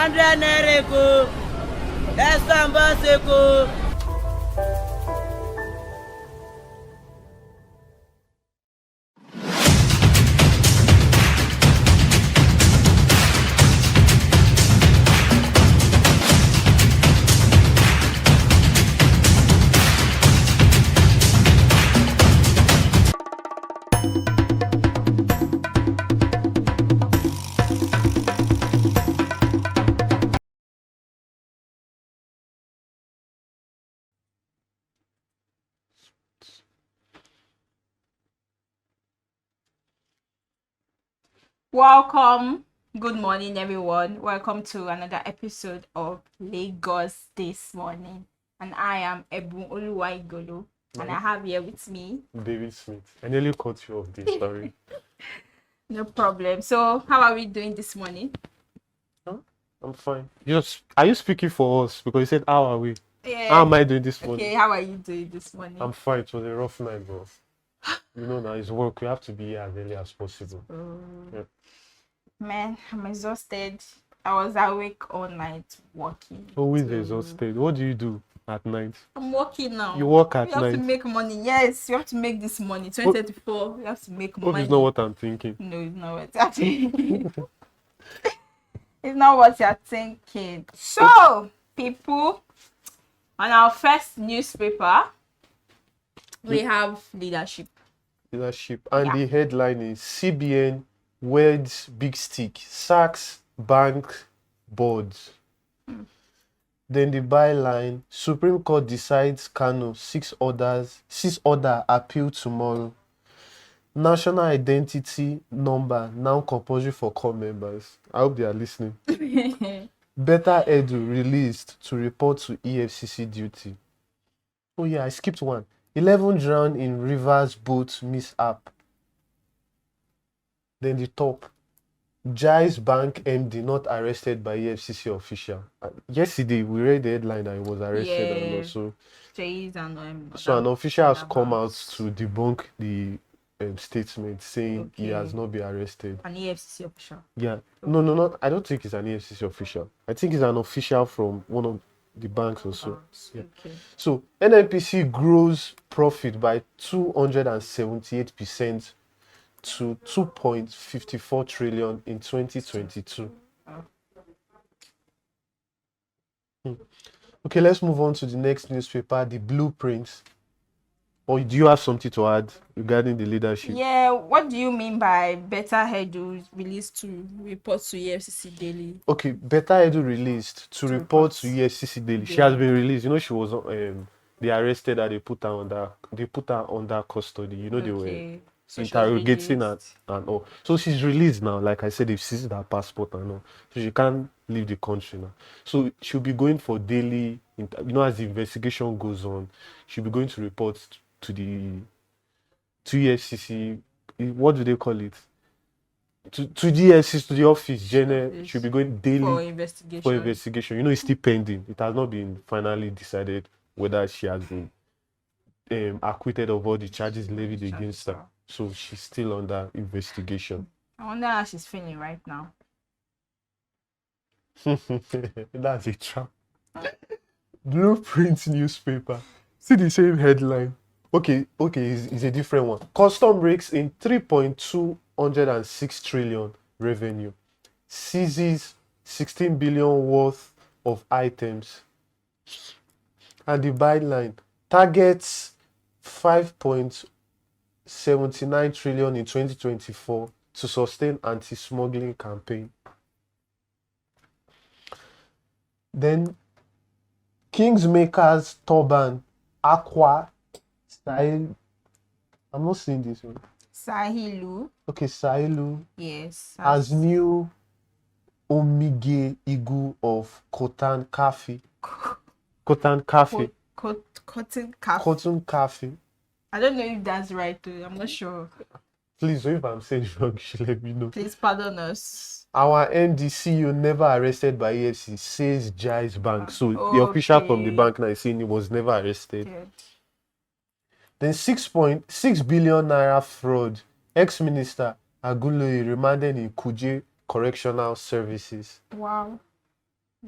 100 naira ko. Estamba seko. Welcome. Good morning, everyone. Welcome to another episode of Lagos This Morning. And I am Ebu Oluwaigolo. And I have here with me David Smith. I nearly cut you off this, sorry. No problem. So, how are we doing this morning? Huh? I'm fine. Are you speaking for us? Because you said, how are we? Yeah. How am I doing this morning? Okay, how are you doing this morning? I'm fine. It was a rough night, bro. You know, now it's work. We have to be here as early as possible. Yeah. Man, I'm exhausted. I was awake all night working. Always exhausted. What do you do at night? I'm working now. You work at night? You have to make money. Yes, you have to make this money. 2034, you have to make money. It's not what I'm thinking. No, it's not what you're thinking. It's not what you're thinking. So, people, on our first newspaper, we have leadership. And the headline is CBN Words Big Stick sacks bank boards. Then the byline, Supreme Court decides Kano, six order appeal tomorrow. National identity number now compulsory for core members. I hope they are listening. Better Edu released to report to EFCC duty. Oh yeah, I skipped one. 11 drowned in Rivers boat mishap. Then the top. Jai's Bank MD not arrested by EFCC official. Yesterday we read the headline that he was arrested and also. So an official has come out to debunk the statement saying he has not been arrested. An EFCC official? Yeah. No, I don't think he's an EFCC official. I think he's an official from one of the banks or so. Yeah. Okay. So NNPC grows profit by 278% to 2.54 trillion in 2022. Okay, let's move on to the next newspaper, the Blueprint. Or do you have something to add regarding the leadership? Yeah, what do you mean by Better Edu released to report to EFCC daily? Okay, Better Edu released to report to EFCC daily. She has been released. You know, she was they arrested her. They put her under custody. You know, they were interrogating her and all. So she's released now. Like I said, they've seized her passport and all. So she can't leave the country now. So she'll be going for daily. You know, as the investigation goes on, she'll be going to report to EFCC. What do they call it? To the EFCC, to the office general. She'll be going daily for investigation. You know, it's still pending. It has not been finally decided whether she has been acquitted of all the charges levied against her. So she's still under investigation. I wonder how she's feeling right now. That's a trap. Blueprint newspaper. See the same headline. Okay, it's a different one. Custom rakes in 3.206 trillion revenue. Seizes 16 billion worth of items. And the byline targets 5.79 trillion in 2024 to sustain anti-smuggling campaign. Then Kingsmaker's turban Aqua Style. I'm not seeing this one. Sahilu. Okay, Sahilu. Yes. As new Omige Igu of Cotton Coffee. Cotton Coffee. Cotton Coffee. Cotton Coffee. I don't know if that's right too. I'm not sure. Please, if I'm saying wrong, you should let me know. Please pardon us. Our MD CEO never arrested by EFCC, says Jai's Bank. So the official from the bank now is saying he was never arrested. Good. Then 6.6 billion naira fraud. Ex-minister Aguloye remanded in Kuje Correctional Services. Wow.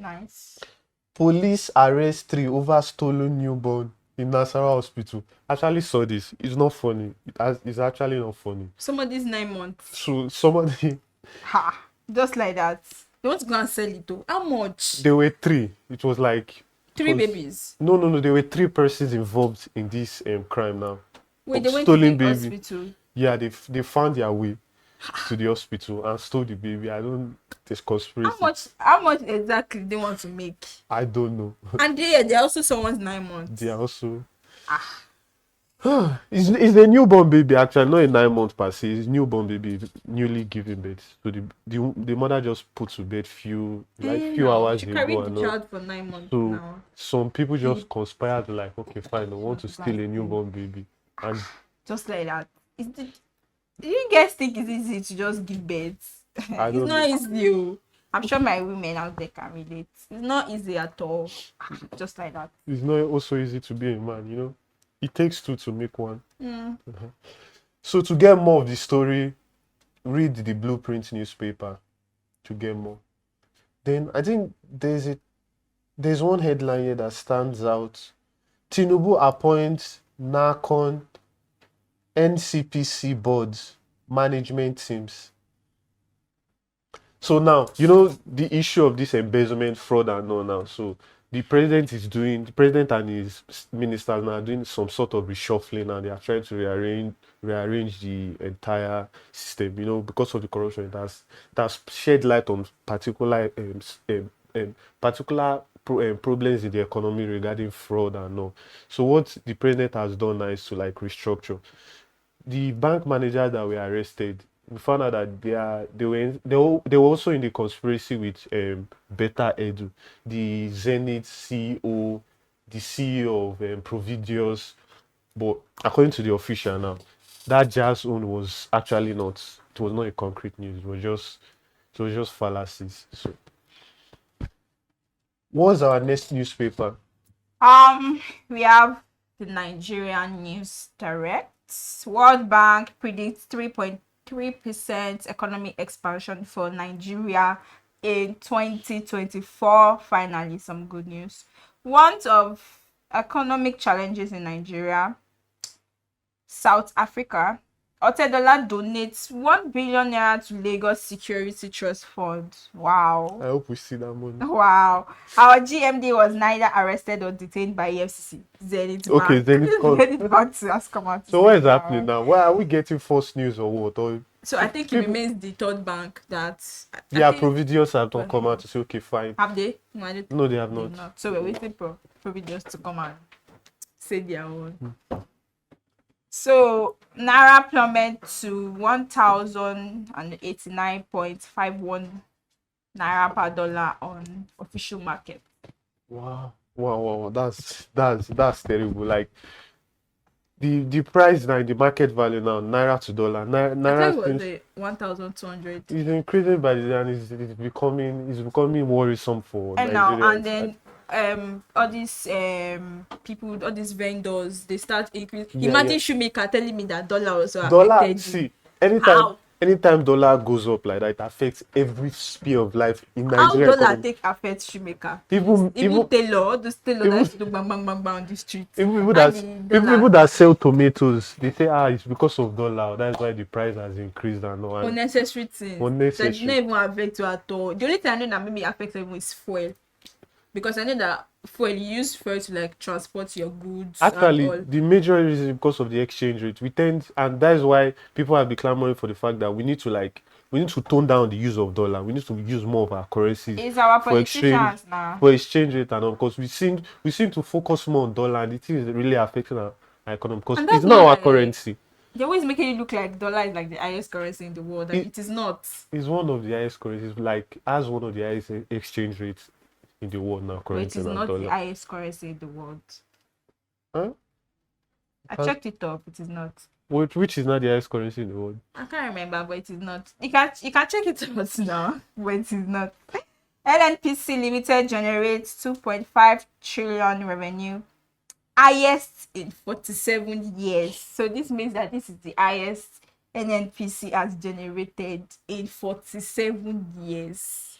Nice. Police arrest 3 over stolen newborn in Nasarawa hospital. Actually saw this. It's not funny. It's actually not funny. Somebody's 9 months. So somebody, Ha! Just like that. They want to go and sell it though. How much? there were 3. It was like Three was- babies. No. There were 3 persons involved in this crime now. Wait, Of they went to the stolen baby. hospital. Yeah, they found their way to the hospital and stole the baby. I don't. There's conspiracy. How much exactly they want to make? I don't know. And they're also someone's 9 months. They are also. It's a newborn baby actually, not a 9 month per se. It's newborn baby, newly given birth. So the mother just put to bed few hours She ago. carried And the all. child for 9 months So now. some people just conspired like, okay, fine, I want to steal a newborn baby, and Just like that. Do you guys think it's easy to just give birth? I It's don't not know. easy. Oh. I'm sure my women out there can relate. It's not easy at all. Just like that. It's not also easy to be a man, you know. It takes 2 to make 1. Mm. So to get more of the story, read the Blueprint newspaper to get more. Then I think there's one headline here that stands out. Tinubu appoints NACON NCPC boards management teams. So now, you know the issue of this embezzlement fraud and all now. So the president and his ministers now are doing some sort of reshuffling, and they are trying to rearrange the entire system, you know, because of the corruption. It has shed light on particular problems in the economy regarding fraud and all. So what the president has done now is to like restructure. The bank managers that were arrested, we found out that they were also in the conspiracy with Beta Edu, the Zenith CEO, the CEO of Providius. But according to the official now, that jazz own was actually not. It was not a concrete news. It was just fallacies. So, what's our next newspaper? We have the Nigerian News Direct. World Bank predicts 3.3% economic expansion for Nigeria in 2024. Finally, some good news. One of economic challenges in Nigeria, South Africa. Otedola donates 1 billion naira to Lagos Security Trust Fund. Wow. I hope we see that money. Wow. Our GMD was neither arrested or detained by EFCC. Zenith Okay, Bank. Zenith Bank has come out. So what is happening now? Why are we getting false news or what? Or So I think it remains the third bank that. yeah, Providius have not come out to say okay, fine. Have they? No, No, they have they've not. not. So we're waiting for Providius to come and say their own. So Naira plummet to 1,089.51 Naira per dollar on official market. Wow. That's terrible. Like the price now in the market value now, naira to dollar. I Naira thought it was seems- 1,200. it's increasing by the day, and it's becoming worrisome for And Nigeria. now and then all these people, all these vendors, they start increasing. Yeah, Imagine yeah. shoemaker telling me that dollar also Dollar, affected. see, How? anytime dollar goes up like that, it affects every sphere of life in How Nigeria. dollar economy. take affect shoemaker? Even Tailor, all those tailor even- that used to do bang bang bang bang on the street. people And that the dollar. people that sell tomatoes, they say it's because of dollar. That's why the price has increased and all. And Unnecessary things. Unnecessary. That did not even affect you at all. The only thing I know that maybe affects everyone is fuel. Because I know that fuel, you use fuel to like transport your goods. Actually, and all. the major reason is because of the exchange rate. And that is why people have been clamoring for the fact that we need to tone down the use of dollar. We need to use more of our currencies It's our for exchange politicians now. for exchange rate and all. Because we seem to focus more on dollar, and it is really affecting our economy because And that's it's not not our like- currency. They're always making it look like dollar is like the highest currency in the world, and it is not. It's one of the highest currencies, like as one of the highest exchange rates in the world now. But it Currency is and not the dollar. highest currency in the world. Huh? I checked it up. It is not. Which is not the highest currency in the world. I can't remember, but it is not. You can check it out now, but it is not. LNPC Limited generates 2.5 trillion revenue, highest in 47 years. So this means that this is the highest NNPC has generated in 47 years.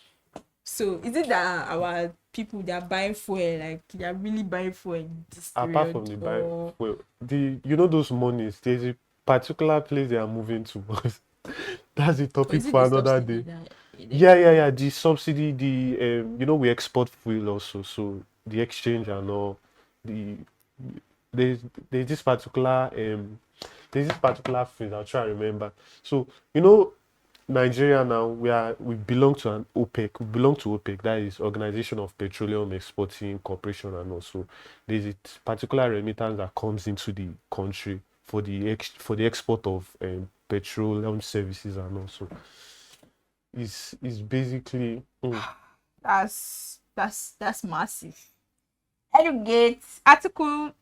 So is it that our people they are buying fuel, like they are really buying fuel in this Apart from period, the buy, or well, those monies, there's a particular place they are moving to. That's the or topic is it for the another subsidy day. that Yeah. The subsidy, we export fuel also, so the exchange and all. The there's there's this particular phrase I'll try to remember. So Nigeria now we belong to an OPEC. We belong to OPEC, that is Organization of Petroleum Exporting Corporation, and also there's a particular remittance that comes into the country for the export of petroleum services, and also is basically that's massive. Educate article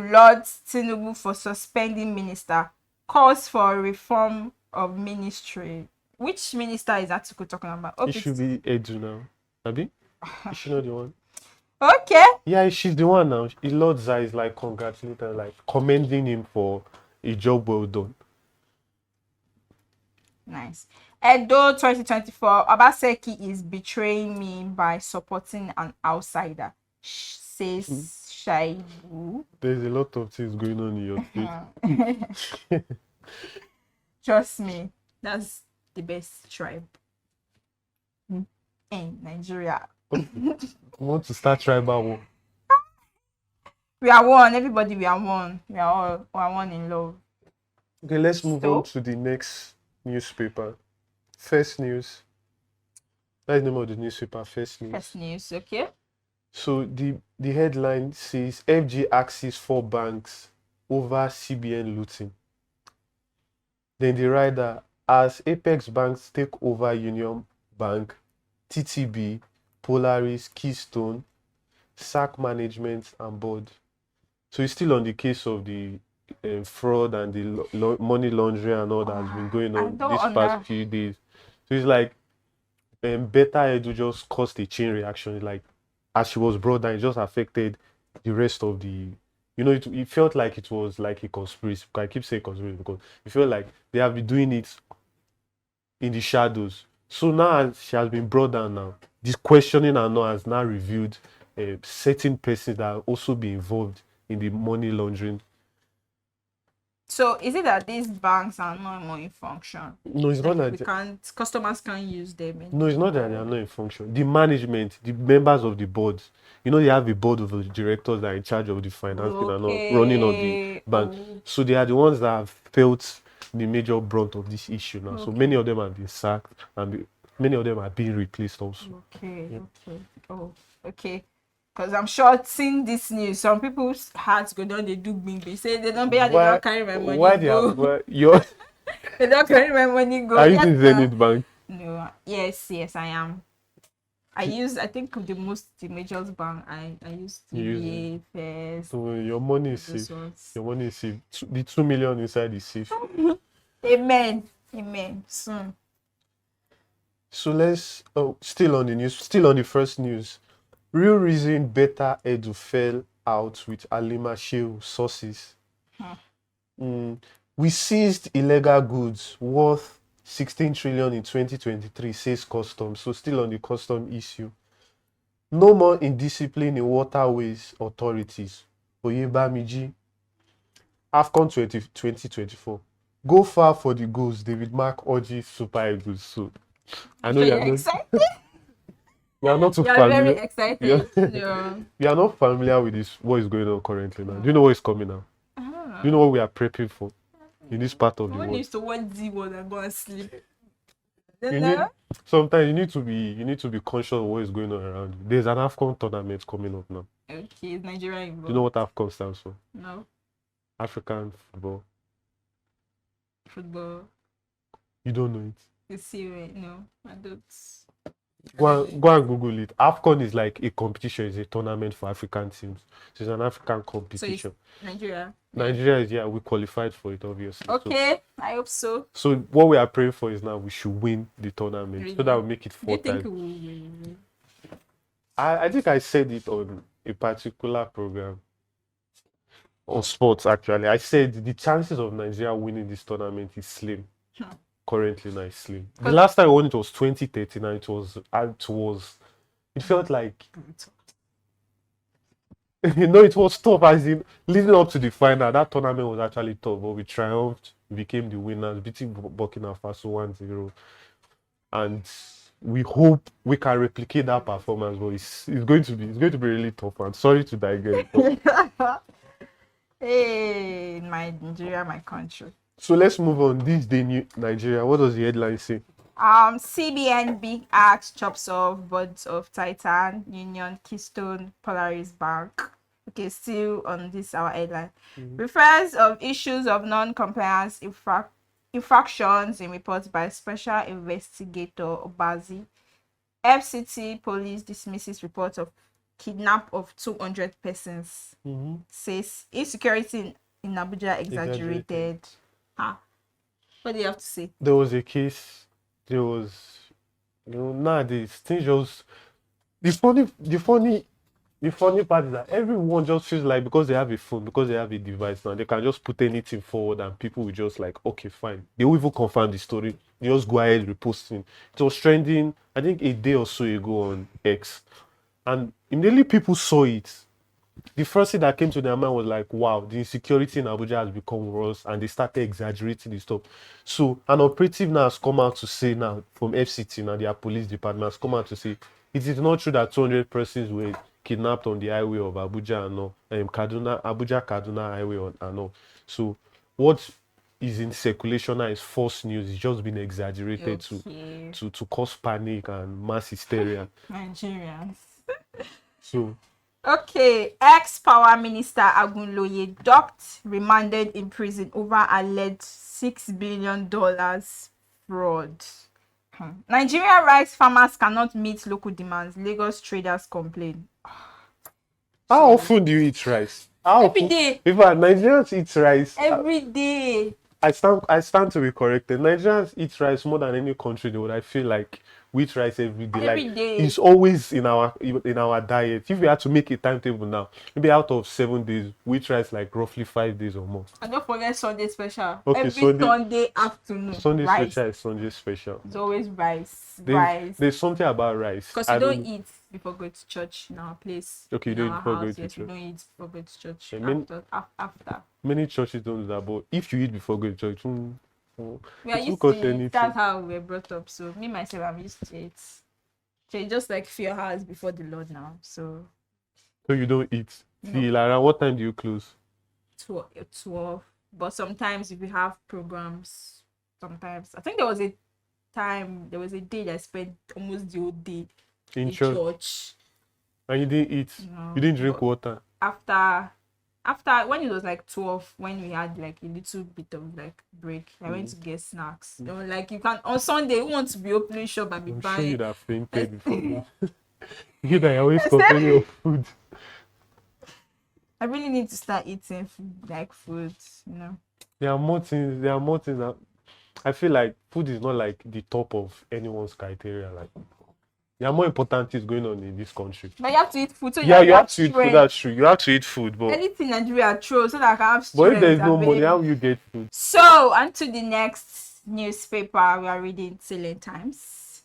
Lords Tinubu for suspending minister calls for reform of ministry. Which minister is article talking about? it should be Edu now. Abi? Is she not the one? Okay. Yeah, she's the one now. Ilodza is like congratulating, like commending him for a job well done. Nice. Edo 2024, Obaseki is betraying me by supporting an outsider, says Shaibu. There's a lot of things going on in your state. Trust me, that's the best tribe in Nigeria. Want to start tribal war? We are one, everybody, we are one. We are one in love. Okay, let's move on to the next newspaper. First News. That's the name of the newspaper, First News. First News, okay. So the headline says FG axes 4 banks over CBN looting. Then the rider, as Apex banks take over Union Bank, TTB, Polaris, Keystone, sack management and board. So it's still on the case of the fraud and the money laundering and all that has been going on these past few days. So it's like Beta Edu just caused a chain reaction. Like as she was brought down, it just affected the rest of the. It felt like it was like a conspiracy. I keep saying conspiracy because it felt like they have been doing it in the shadows. So now she has been brought down now. This questioning and all has now revealed certain persons that have also been involved in the money laundering. So is it that these banks are not more in function? No, it's not that customers can't use them. No, it's not that they are not in function. The management, the members of the board, they have a board of the directors that are in charge of the financing and all, running of the bank. So they are the ones that have felt the major brunt of this issue now. So many of them have been sacked and many of them are being replaced also. Okay. Because I'm sure seeing this news, some people's hearts go down, they do bing. Say they don't carry my money. Why they don't carry my money go. Are you using Zenith Bank? No. Yes, I am. I think the major bank I use TBA first. So your money is safe. Your money is safe. The 2 million inside is safe. Amen. Soon. So let's still on the news, still on the first news. Real reason Beta Edu fell out with Alima Shehu sources. We seized illegal goods worth 16 trillion in 2023, says Customs. So still on the custom issue. No more indiscipline in waterways authorities. Oyebamiji. AFCON 2024. Go far for the goals. David Mark urges Super Eagles. So I know you're excited. We are not too familiar. Very excited. We are not familiar with this. What is going on currently now? Do you know what is coming now? Do you know what we are prepping for in this part of the world? One needs to watch Z1 and go and sleep. Sometimes you need to be conscious of what is going on around you. There's an AFCON tournament coming up now. Okay, is Nigeria involved? Do you know what AFCON stands for? No. African football. Football. You don't know it? You see it? No, I don't. Go and Google it. AFCON is like a competition, it's a tournament for African teams. So it's an African competition. So it's Nigeria. Nigeria is we qualified for it, obviously. Okay, so, I hope so. So what we are praying for is now we should win the tournament. Really? So that will make it 4 times. Do you think we will win? I think I said it on a particular program on sports actually. I said the chances of Nigeria winning this tournament is slim. currently now is slim. The last time I won it was 2013, and it felt like it was tough. As in leading up to the final, that tournament was actually tough, but we triumphed, we became the winners, beating Burkina Faso 1-0, and we hope we can replicate that performance. But it's going to be really tough. And sorry to digress. Hey, my Nigeria, my country. So let's move on. This day, new Nigeria. What does the headline say? CBN big axe chops off boards of Titan, Union, Keystone, Polaris Bank. Okay, still on this our headline. Refers of issues of non-compliance infractions in reports by Special Investigator Obazi. FCT police dismisses reports of kidnap of 200 persons. Says insecurity in Abuja exaggerated. What do you have to say? There was a case. There was, nowadays things just. The funny part is that everyone just feels like because they have a phone, because they have a device now, they can just put anything forward and people will just like, okay, fine. They will even confirm the story. They just go ahead reposting. It was trending, I think, a day or so ago on X. And immediately people saw it. The first thing that came to their mind was like, wow, the insecurity in Abuja has become worse, and they started exaggerating the stuff. So an operative now has come out to say now, from FCT, now their police department has come out to say, it is not true that 200 persons were kidnapped on the highway of Abuja and all, Abuja-Kaduna highway and all. So what is in circulation now is false news. It's just been exaggerated to cause panic and mass hysteria. Nigerians. So okay, ex-power minister Agunloye docked, remanded in prison over alleged $6 billion fraud. Nigeria rice farmers cannot meet local demands. Lagos traders complain. How often do you eat rice? Every day. In fact, Nigerians eat rice. Every day. I stand to be corrected. Nigerians eat rice more than any country in the world. I feel like we eat rice every day. Every day. It's always in our diet. If we had to make a timetable now, maybe out of 7 days, we eat rice like roughly 5 days or more. And don't forget Sunday special. Okay, every Sunday afternoon. Sunday rice. special is Sunday special. It's always rice. There's something about rice. Because we don't eat before going to church in our place. Okay, you don't eat before going to church. church. We don't eat before going to church. After. Many churches don't do that, but if you eat before going to church, we are used to it. That's how we were brought up. So me myself, I'm used to it. So just like few hours before the Lord now. So you don't eat. No. See, Lara, what time do you close? 12. But sometimes if we have programs, sometimes I think there was a day that I spent almost the whole day in church. And you didn't eat. No, you didn't drink water. After when it was like 12, when we had like a little bit of like break, I went to get snacks. They were like, you can on Sunday you want to be opening shop and be buying. I'm sure you'd have fainted before. You that always complaining your food. I really need to start eating food, There are more things that I feel like food is not like the top of anyone's criteria. Like there are more important things going on in this country. But you have to eat food. So you have to eat food. That's true. You have to eat food, but anything Nigeria throw so that I can have strength. But if there is no money, how will you get food? So, on to the next newspaper we are reading, Salient Times.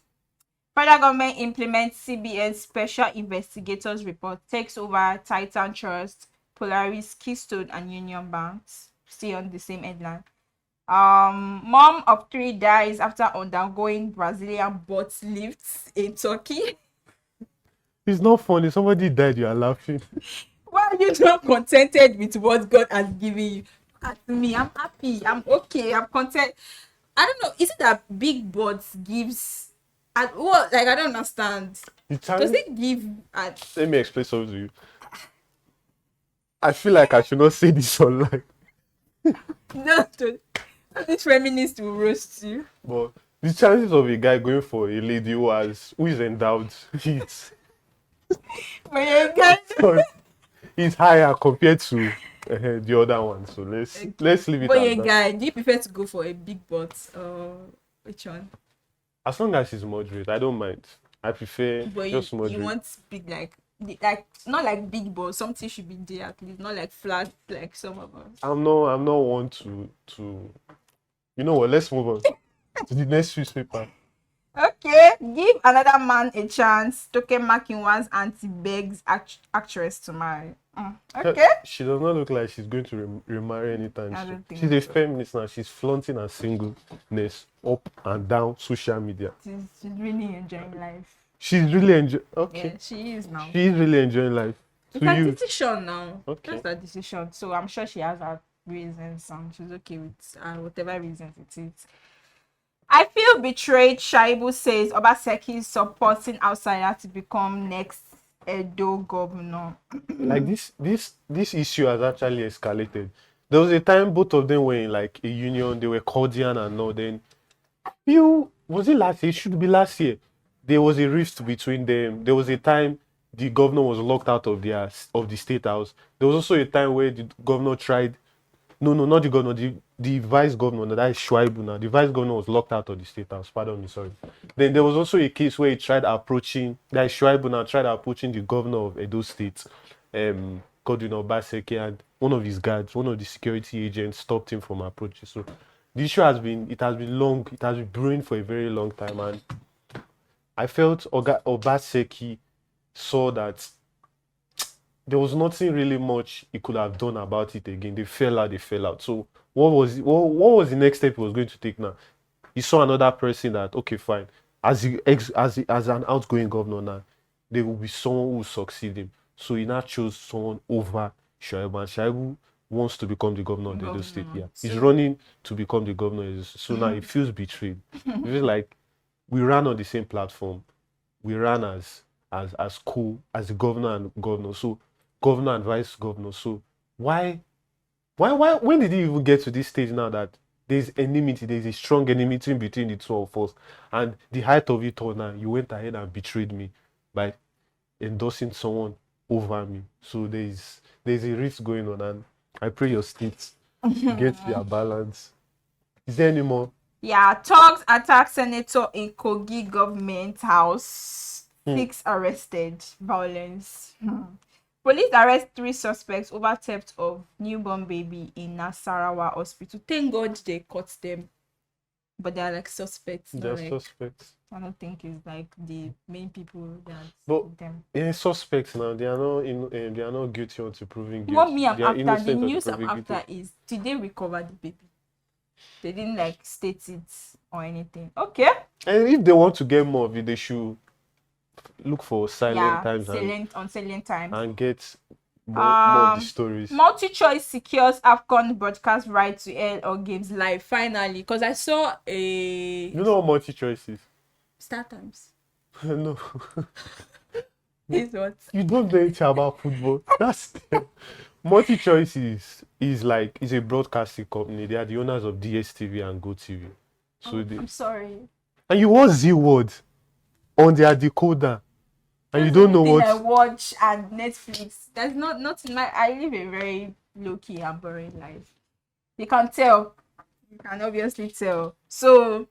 Federal government implements CBN special investigators report, takes over Titan Trust, Polaris, Keystone, and Union Banks. Still on the same headline. Mom of 3 dies after undergoing Brazilian butt lifts in Turkey. It's not funny. Somebody died, you are laughing. Why are you not contented with what God has given you? At me, I'm happy. I'm okay. I'm content. I don't know. Is it that big butts gives? And what? Like I don't understand. Does it give? Let me explain something to you. I feel like I should not say this online. No. This feminist will roast you. But the chances of a guy going for a lady who is endowed, it's higher compared to the other one. So let's leave it at that. But guy, do you prefer to go for a big butt or which one? As long as it's moderate, I don't mind. I prefer just moderate. You want big like not like big butt, something should be there at least, not like flat like some of us. I'm not one to you know what, let's move on. To the next newspaper. Okay, give another man a chance. Toke Makinwa's auntie begs actress to marry. Okay. She does not look like she's going to remarry anytime I soon. don't think She's a so. feminist now. She's flaunting her singleness up and down social media. She's really enjoying life. She's really enjoying. Okay. Yeah, she is now. She's really enjoying life. It's To her you. decision now. Okay. That's her decision. So I'm sure she has her reasons and she's okay with whatever reasons it is. I feel betrayed, Shaibu says Obaseki is supporting outsider to become next Edo governor. Like this issue has actually escalated. There was a time both of them were in like a union, they were cordial and all. Then was it last year? It should be last year. There was a rift between them. There was a time the governor was locked out of the state house. There was also a time where the governor tried. No, not the governor. The vice governor. That is Shuaibu now. The vice governor was locked out of the state house. Pardon me, sorry. Then there was also a case where he tried approaching. That is Shuaibu now tried approaching the governor of Edo State, Godwin Obaseki, and one of his guards, one of the security agents, stopped him from approaching. So the issue has been long. It has been brewing for a very long time, and I felt Obaseki saw that there was nothing really much he could have done about it again. They fell out. So what was the next step he was going to take now? He saw another person that, okay, fine. As an outgoing governor now, there will be someone who will succeed him. So he now chose someone over Shaibu. And Shaibu wants to become the governor of the Edo State. Yeah. He's running to become the governor. So now he feels betrayed. It feels like we ran on the same platform. We ran as co as the governor and governor. So governor and vice governor. So why when did it even get to this stage now that there's enmity, there's a strong enmity between the two of us? And the height of it all now, you went ahead and betrayed me by endorsing someone over me. So there's a rift going on, and I pray your state gets their balance. Is there any more? Yeah, thugs attack senator in Kogi government house. 6 arrested. Violence. Police arrest 3 suspects over theft of newborn baby in Nasarawa hospital. Thank God they caught them, but they are like suspects. They're suspects. I don't think it's like the main people that them. Yeah, suspects now. They are not guilty until proven guilty. What me I'm after, the news I'm after is, did they recover the baby? They didn't like state it or anything. Okay. And if they want to get more of it, they should look for silent times and get more of the stories. Multi-choice secures AFCON broadcast right to air or games live finally, because I saw a. You know what multi-choice is? Star Times. No. Is what? You don't know anything about football. That's multi-choice is a broadcasting company. They are the owners of DSTV and GoTV. So I'm sorry. And you watch Z Word on their decoder, and you don't know what I watch and Netflix. There's not in my. I live a very low-key and boring life. You can tell. You can obviously tell. So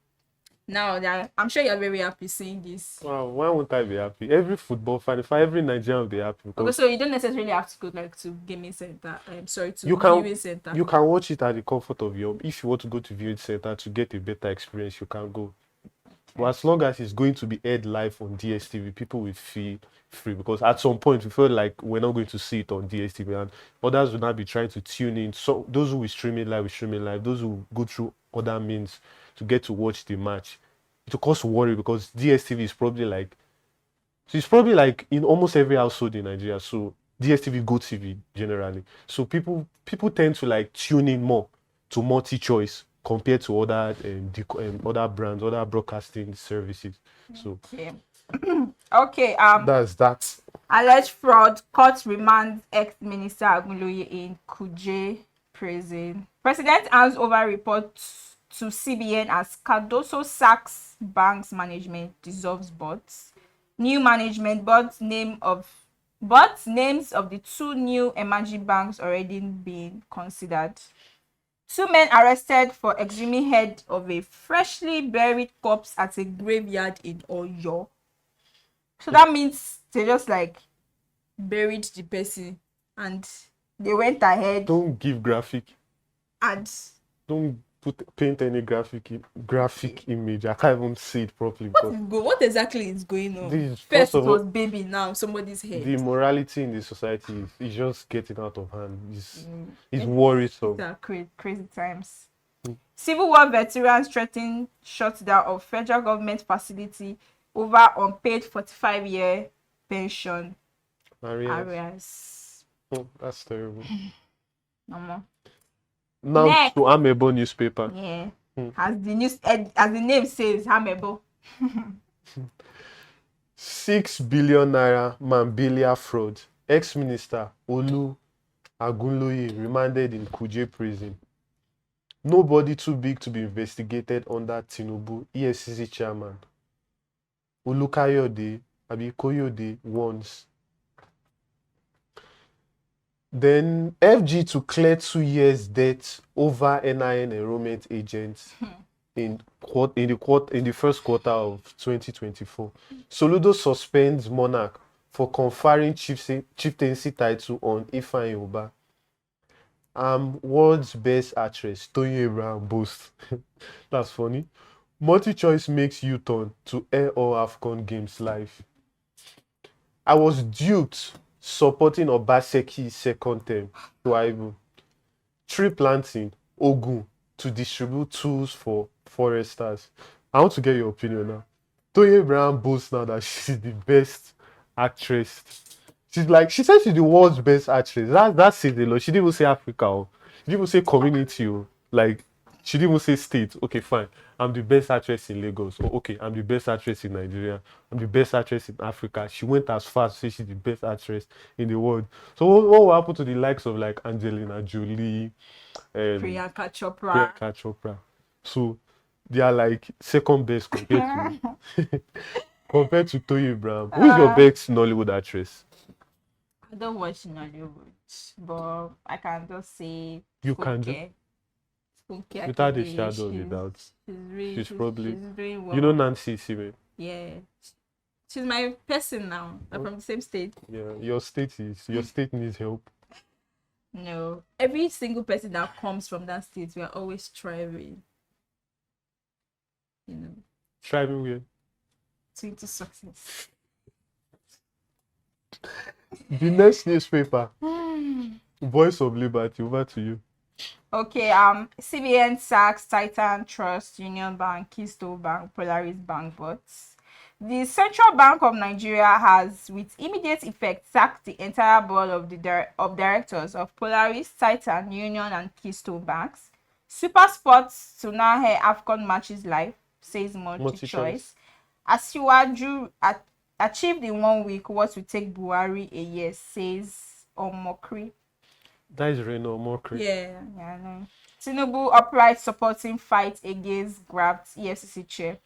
now that I'm sure you're very happy seeing this. Wow, why won't I be happy? Every football fan, every Nigerian will be happy. Okay, so you don't necessarily have to go like to gaming center. I'm sorry, to viewing center. You can watch it at the comfort of your home. If you want to go to viewing center to get a better experience, you can go. But as long as it's going to be aired live on DSTV, people will feel free, because at some point we feel like we're not going to see it on DSTV, and others will not be trying to tune in. So those who will stream it live, those who go through other means to get to watch the match. It will cause worry, because DSTV is probably like in almost every household in Nigeria. So DSTV, GoTV generally. So people tend to like tune in more to multi-choice compared to other other brands, other broadcasting services. So okay. That's that. Alleged fraud, court remands ex-minister Agunloye in Kuje prison. President hands over reports to CBN as Cardoso sacks banks management, dissolves boards. New management boards names of the 2 new emerging banks already being considered. 2 men arrested for exhuming head of a freshly buried corpse at a graveyard in Oyo. So that means they just like buried the person and they went ahead. Don't give graphic. And don't paint any graphic image. I can't even see it properly because What exactly is going on? this First first it of all, was baby, now somebody's head. the morality in the society is just getting out of hand. It's These worrisome. are crazy times. Civil War veterans threaten shutdown of federal government facility over unpaid 45-year pension arrears. Oh, that's terrible. No more. Now Next. to Amebo newspaper. Yeah. As the name says, Hamebo. 6 billion naira Mambilia fraud. Ex-minister Olu Agunloye remanded in Kuje prison. Nobody too big to be investigated under Tinubu EFCC chairman. Olukayode Abikoyode warns. Then FG to clear 2 years debt over NIN enrollment agents in the first quarter of 2024. Soludo suspends monarch for conferring chieftaincy title on Ifeanyi Uba. World's best actress Toyin Abraham boasts. That's funny. Multi-choice makes U-turn to air all AFCON games live. I was duped supporting Obaseki's second term. Waibu. Tree planting, Ogun, to distribute tools for foresters. I want to get your opinion now. Toyin Abraham boasts now that she's the best actress. She said she's the world's best actress. That says a lot. She didn't even say Africa. She didn't even say community. Like, she didn't even say state. Okay, fine. I'm the best actress in Lagos. Or okay, I'm the best actress in Nigeria. I'm the best actress in Africa. She went as far as to say she's the best actress in the world. So what will happen to the likes of like Angelina Jolie, Priyanka Chopra. So they are like second best compared to compared to Toyin Abraham. Who is your best Nollywood actress? I don't watch Nollywood, but I can just say You can do. Without a shadow of a doubt. She's probably. She's doing well. You know Nancy Sime? Yeah. She's my person now. I'm from the same state. Yeah, your state needs help. No. Every single person that comes from that state, we are always striving. You know. Striving where? To success. The next newspaper. Voice of Liberty, over to you. Okay, CBN sacks Titan Trust, Union Bank, Keystone Bank, Polaris Bank, but the Central Bank of Nigeria has, with immediate effect, sacked the entire board of directors of Polaris, Titan, Union, and Keystone banks. Super Sports to now hear AFCON matches live, says Multi-Choice. Asiwaju achieved in 1 week what will take Buhari a year, says Omokri. That is Reno Omokri. Yeah, I know. Tinubu upright supporting fight against grabbed EFCC chair.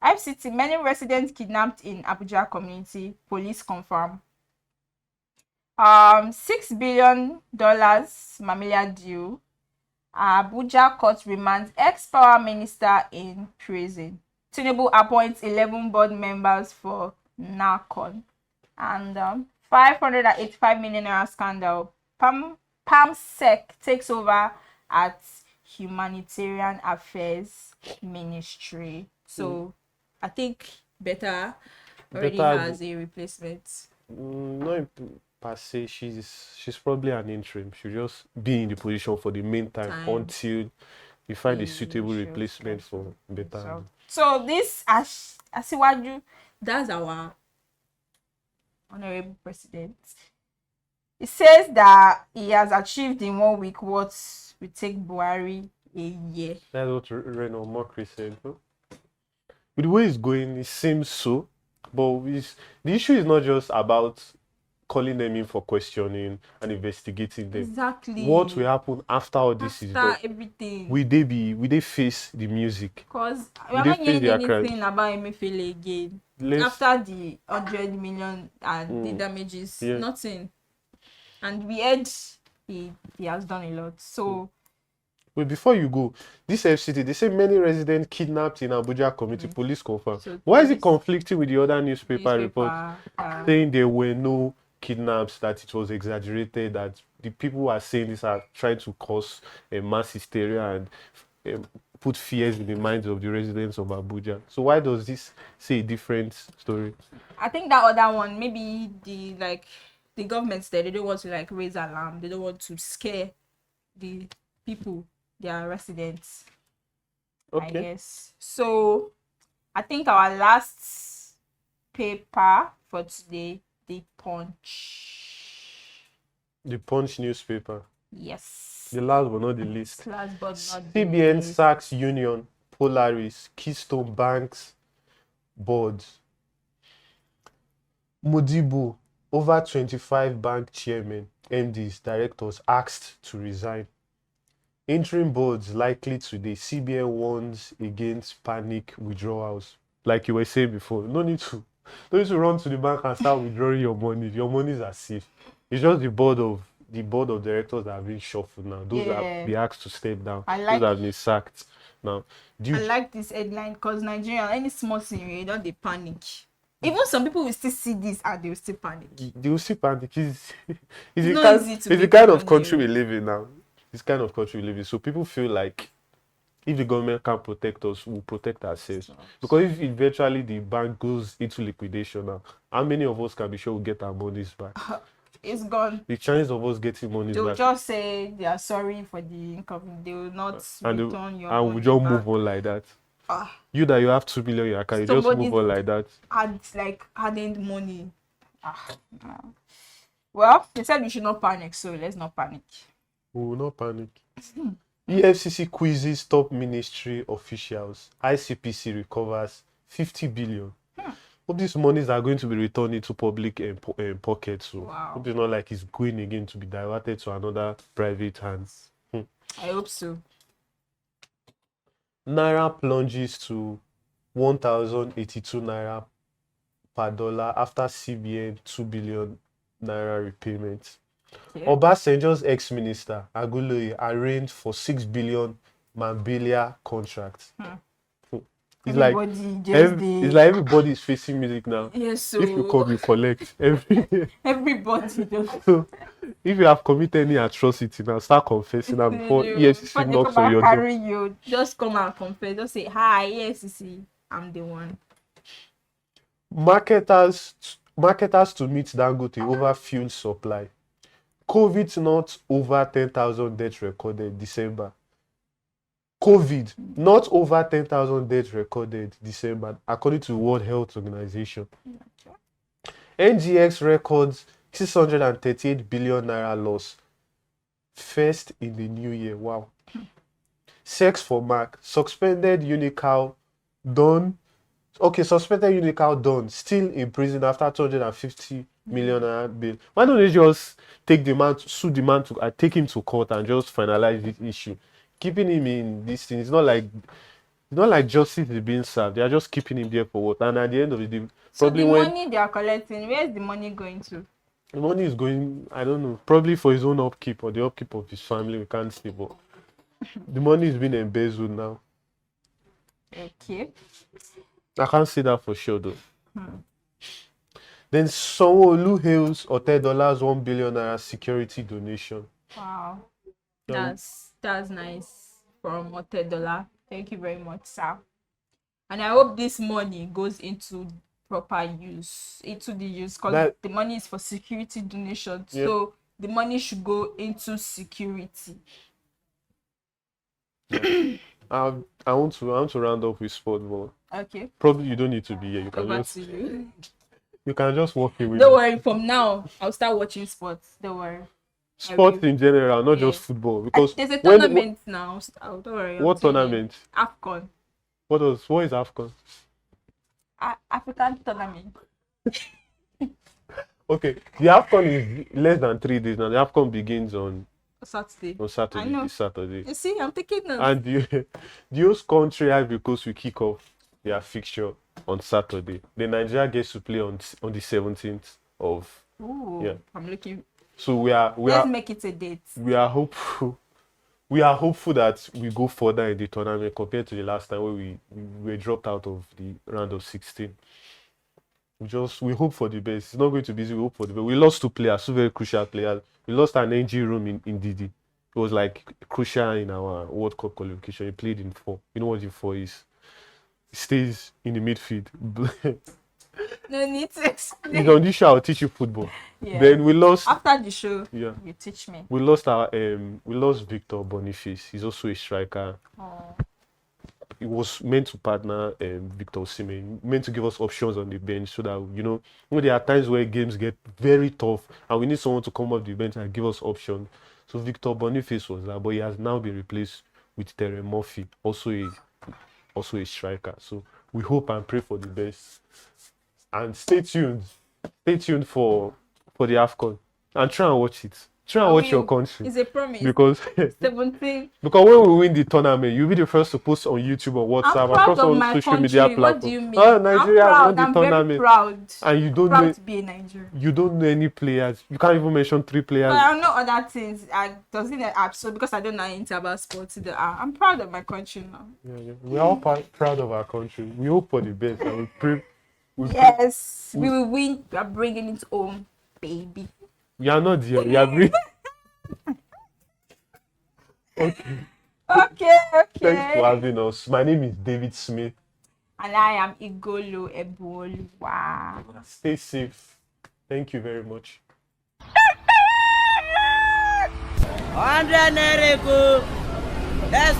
FCT, many residents kidnapped in Abuja community, police confirm. $6 billion Mamilia due. Abuja court remands ex-power minister in prison. Tinubu appoints 11 board members for NACON. And 585 million naira scandal. PAMSEC takes over at Humanitarian Affairs Ministry. So I think Betta already has a replacement. No, per se, she's probably an interim. She'll just be in the position for the meantime until you find a suitable replacement for Betta. So this Asiwaju, that's our honorable president. It says that he has achieved in 1 week what will take Buhari a year. That's what Reno Mokri said. Huh? With the way it's going, it seems so. But the issue is not just about calling them in for questioning and investigating them. Exactly. What will happen after all this is done? Everything. Will they face the music? Because we're not hearing anything about Emefiele again. After the 100 million and the damages, nothing. And we heard he has done a lot. So Wait, before you go, this FCT, they say many residents kidnapped in Abuja community, police confirm. So why is it conflicting with the other newspaper report saying there were no kidnaps, that it was exaggerated, that the people who are saying this are trying to cause a mass hysteria and put fears in the minds of the residents of Abuja. So why does this say a different story? I think that other one, maybe the governments there, they don't want to like raise alarm. They don't want to scare the people, their residents. I Okay. guess. So I think our last paper for today, the Punch. The Punch newspaper. Yes. The last but not the least. Last but not CBN the least. sacks Union, Polaris, Keystone Banks, boards. Modibo, over 25 bank chairmen, MDs, directors asked to resign. Interim boards likely today. CBN warns against panic withdrawals. Like you were saying before, no need to run to the bank and start withdrawing your money. Your monies are safe. It's just the board of directors that have been shuffled now. Those that have been asked to step down. Those that have been sacked. Now, I like this headline because Nigeria, any small thing, you don't they panic. Even some people will still see this and they will still panic. They will still panic. It's easy the kind of country we live in now. It's kind of country we live in. So people feel like if the government can't protect us, we'll protect ourselves. Because if eventually the bank goes into liquidation now, how many of us can be sure we'll get our monies back? It's gone. The chance of us getting money They'll back. just say they are sorry for the income. They will not return your money. And we'll just move on like that. You that you have 2 million in your account, you just move on like that. Adding money. No. Well, they said we should not panic, so let's not panic. We will not panic. EFCC quizzes top ministry officials. ICPC recovers 50 billion. Hope these monies are going to be returned into public pockets. So hope it's not like it's going again to be diverted to another private hands. I hope so. Naira plunges to 1,082 naira per dollar after CBN 2 billion naira repayment. Okay. Obasanjo's ex-minister Aguloye arraigned for 6 billion Mambilia contract. It's like everybody is facing music now. Yes, so if you come, you collect. Everybody does. So if you have committed any atrocity now, start confessing now before EFCC knocks on your door. You just come and confess. Just say, "Hi, EFCC, I'm the one." Marketers to meet Dangote over fuel supply. COVID not over 10,000 deaths recorded December. COVID not over 10,000 deaths recorded December, according to the World Health Organization. NGX records 638 billion naira loss. First in the new year. Wow. Sex for Mark. Suspended Unical Don. Okay, suspended Unical Don still in prison after 250 million naira bill. Why don't they just take the man, sue the man to take him to court and just finalize this issue? Keeping him in this thing, it's not like justice is being served. They are just keeping him there for what? And at the end of the day, so the money they are collecting, where is the money going to? The money is going, I don't know, probably for his own upkeep or the upkeep of his family. We can't see, but the money is being embezzled now. Okay. I can't say that for sure though. Then Sanwo-Olu hails $10 1 billion naira security donation. Wow. That's nice from $10. Thank you very much, sir. And I hope this money goes into proper use, because the money is for security donation. Yep. So the money should go into security. I want to round up with sport, but okay. Probably you don't need to be here. You can just walk away. Don't worry. From now, I'll start watching sports. Don't worry. Sports in general, not just football. Because there's a tournament now. Don't worry. What tournament? AFCON. What is AFCON? African tournament. Okay, the AFCON is less than 3 days now. The AFCON begins on Saturday. I know. This Saturday. You see, I'm taking notes. And the host country Ivory Coast will kick off their fixture on Saturday. The Nigeria gets to play on the 17th of. Ooh, yeah. I'm looking. So let's make it a date. We are hopeful. We are hopeful that we go further in the tournament compared to the last time where we were dropped out of the round of 16. We hope for the best. It's not going to be easy. We hope for the best. We lost 2 players, 2 very crucial players. We lost an NG room in Didi. It was like crucial in our World Cup qualification. He played in 4. You know what the 4 is? He stays in the midfield. No need to explain. It's on this show, I'll teach you football. Yeah. Then we lost. After the show, Yeah. you teach me. We lost Victor Boniface. He's also a striker. Oh. He was meant to partner Victor Osimhen, meant to give us options on the bench so that there are times where games get very tough and we need someone to come off the bench and give us options. So Victor Boniface was that, but he has now been replaced with Terry Murphy, also a striker. So we hope and pray for the best. And stay tuned. Stay tuned for the AFCON and try and watch it. Try and watch your country. It's a promise. Because 17. Because when we win the tournament, you'll be the first to post on YouTube or WhatsApp across all social media platforms. What do you mean? Oh, Nigeria won the I'm tournament. very proud. And you don't proud know to be a Nigerian. You don't know any players. You can't even mention 3 players. But I know other things. I doesn't so because I don't know anything about sports. I'm proud of my country now. Yeah. We are all proud of our country. We hope for the best and we pray. Yes, we will win. We are bringing it home, baby. You are not there. You are bringing. Okay. Thanks for having us. My name is David Smith. And I am Igolo Ebolu. Wow. Stay safe. Thank you very much. 100 naira. Let's